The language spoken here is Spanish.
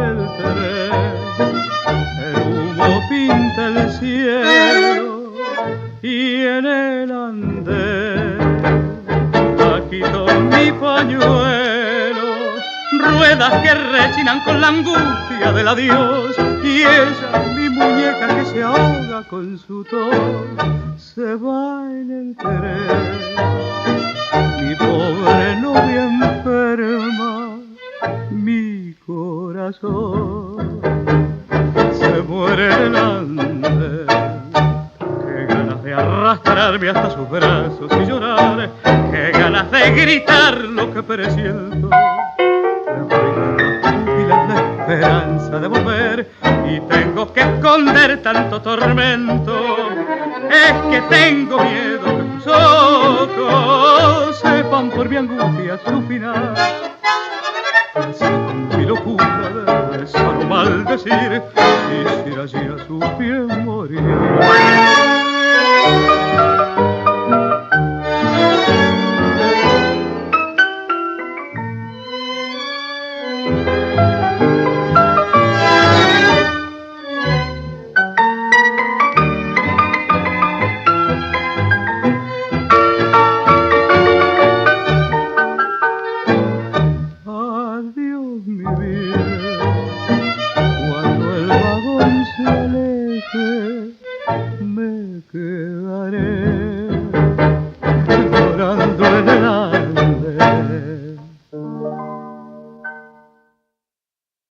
el tren. El humo pinta el cielo y en el andén quito mi pañuelo, ruedas que rechinan con la angustia del adiós, y ella, mi muñeca que se ahoga con su tos, se va en el tren. Mi pobre novia enferma, mi corazón se muere en el andén. Qué ganas de arrastrarme hasta sus brazos y llorar, qué ganas de gritar lo que presiento. La esperanza de volver y tengo que esconder tanto tormento. Es que tengo miedo que tus ojos sepan por mi angustia su final. Así con mi locura de besar o maldecir, quisiera allí a su pie morir. Me quedaré